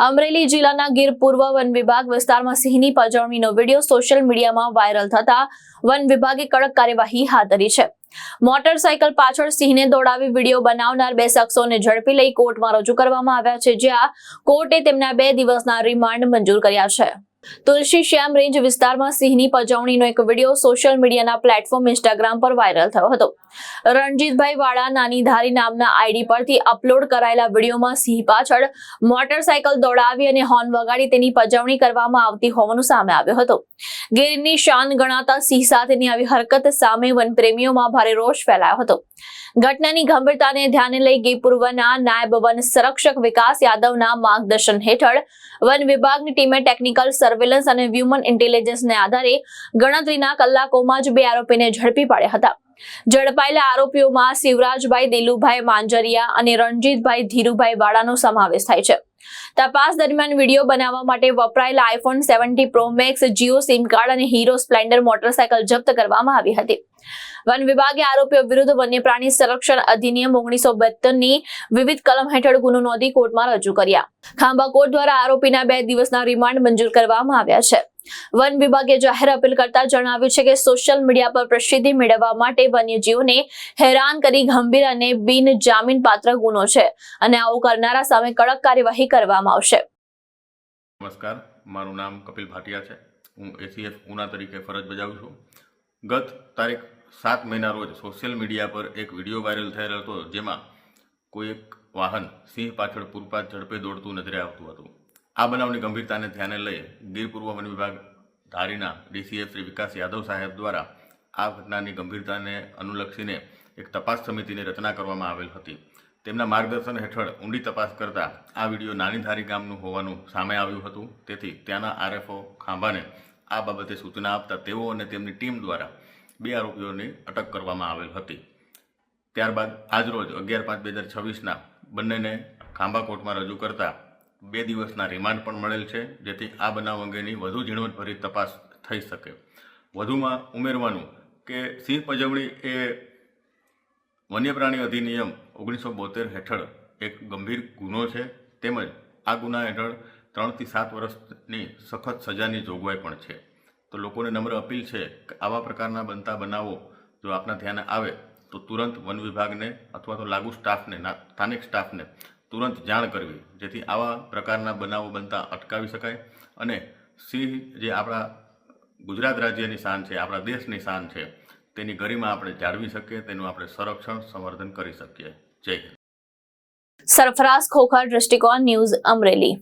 અમરેલી જિલ્લાના ગીર પૂર્વ વન વિભાગ વિસ્તારમાં સિંહની પજવણીનો વિડીયો સોશિયલ મીડિયામાં વાયરલ થતા વન વિભાગે કડક કાર્યવાહી હાથ ધરી છે। મોટરસાયકલ પાછળ સિંહને દોડાવી વિડીયો બનાવનાર 2 શખ્સોને ઝડપી લઈ કોર્ટમાં રજૂ કરવામાં આવ્યા છે, જ્યાં કોર્ટે તેમના 2 દિવસના રિમાન્ડ મંજૂર કર્યા છે। તુલસી શ્યામ રેન્જ વિસ્તારમાં સિંહની પજવણીનો એક વિડીયો સોશિયલ મીડિયાના પ્લેટફોર્મ ઇન્સ્ટાગ્રામ પર વાયરલ થયો હતો। રણજીતભાઈ વાળા નાની ધારી નામના આઈડી પરથી અપલોડ કરાયેલા વિડીયોમાં સિંહ પાછળ મોટરસાયકલ દોડાવી અને હોર્ન વગાડી તેની પજવણી કરવામાં આવતી હોવાનું સામે આવ્યો હતો। ગીરની શાન ગણાતા સિંહ સાથેની આવી હરકત સામે વનપ્રેમીઓમાં ભારે રોષ ફેલાયો હતો। ઘટનાની ગંભીરતાને ધ્યાને લઈ ગીર પૂર્વના નાયબ વન સંરક્ષક વિકાસ યાદવના માર્ગદર્શન હેઠળ વન વિભાગની ટીમે ટેકનિકલ સર્વેલન્સ અને હ્યુમન ઇન્ટેલિજન્સને આધારે ગણતરીના કલાકોમાં જ 2 આરોપીને ઝડપી પાડ્યા હતા। ઝડપાયેલા આરોપીઓમાં શિવરાજભાઈ દેલુભાઈ માંજરિયા અને રણજીતભાઈ ધીરુભાઈ વાળાનો સમાવેશ થાય છે। તપાસ દરમિયાન વિડીયો બનાવવા માટે વપરાયેલા iPhone 70 Pro Max, Jio sim card અને હીરો સ્પ્લેન્ડર મોટરસાયકલ જપ્ત કરવામાં આવી હતી। વન વિભાગે આરોપીઓ વિરુદ્ધ વન્ય પ્રાણી સંરક્ષણ અધિનિયમ 1972 ની વિવિધ કલમ હેઠળ ગુનો નોંધી કોર્ટમાં રજૂ કર્યા। ખાંભા કોર્ટ દ્વારા આરોપીના 2 દિવસના રિમાન્ડ મંજૂર કરવામાં આવ્યા છે। વન વિભાગે જાહેર અપીલ કરતા જણાવ્યું છે કે સોશિયલ મીડિયા પર પ્રસિદ્ધિ મેળવવા માટે વન્યજીવોને હેરાન કરી ગંભીર અને બિન જામીનપાત્ર ગુનો છે અને આવું કરનારા સામે કડક કાર્યવાહી કરવામાં આવશે। નમસ્કાર, મારું નામ કપિલ ભાટિયા છે। હું એસીએફ ઉના તરીકે ફરજ બજાવું છું। ગત તારીખ 7 મહિના રોજ સોશિયલ મીડિયા પર એક વિડીયો વાયરલ થયેલ હતો, જેમાં કોઈ એક વાહન સિંહ પાછળ પૂરપાટ ઝડપે દોડતું નજરે આવતું હતું। આ બનાવની ગંભીરતાને ધ્યાને લઈ ગીર પૂર્વ વન વિભાગ ધારીના ડીસીએફ શ્રી વિકાસ યાદવ સાહેબ દ્વારા આ ઘટનાની ગંભીરતાને અનુલક્ષીને એક તપાસ સમિતિની રચના કરવામાં આવેલ હતી। તેમના માર્ગદર્શન હેઠળ ઊંડી તપાસ કરતા આ વિડીયો નાની ધારી ગામનું હોવાનું સામે આવ્યું હતું। તેથી ત્યાંના આરએફઓ ખાંભાને આ બાબતે સૂચના આપતા તેઓ અને તેમની ટીમ દ્વારા 2 આરોપીઓની અટક કરવામાં આવેલ હતી। ત્યારબાદ આજરોજ 11/5/2026ના બંનેને ખાંભા કોર્ટમાં રજૂ કરતા 2 દિવસના રિમાન્ડ પણ મળેલ છે, જેથી આ બનાવ અંગેની વધુ ઝીણવટભરી તપાસ થઈ શકે। વધુમાં ઉમેરવાનું કે સિંહ પજવણી એ વન્ય પ્રાણી અધિનિયમ 1972 હેઠળ એક ગંભીર ગુનો છે, તેમજ આ ગુના હેઠળ 3 થી 7 વર્ષની સખત સજાની જોગવાઈ પણ છે। તો લોકોને નમ્ર અપીલ છે કે આવા પ્રકારના બનતા બનાવો જો આપના ધ્યાને આવે તો તુરંત વન વિભાગને અથવા તો લાગુ સ્ટાફને, સ્થાનિક સ્ટાફને તુરંત જાણ કરવી, જેથી આવા પ્રકારના બનાવો બનતા અટકાવી શકાય અને સિંહ જે આપણા ગુજરાત રાજ્યની શાન છે, આપણા દેશની શાન છે, તેની ગરિમા આપણે જાળવી શકીએ, તેનું આપણે સંરક્ષણ સંવર્ધન કરી શકીએ। જય હિન્દ। સરફરાઝ ખોખર, દૃષ્ટિકોણ ન્યૂઝ, અમરેલી।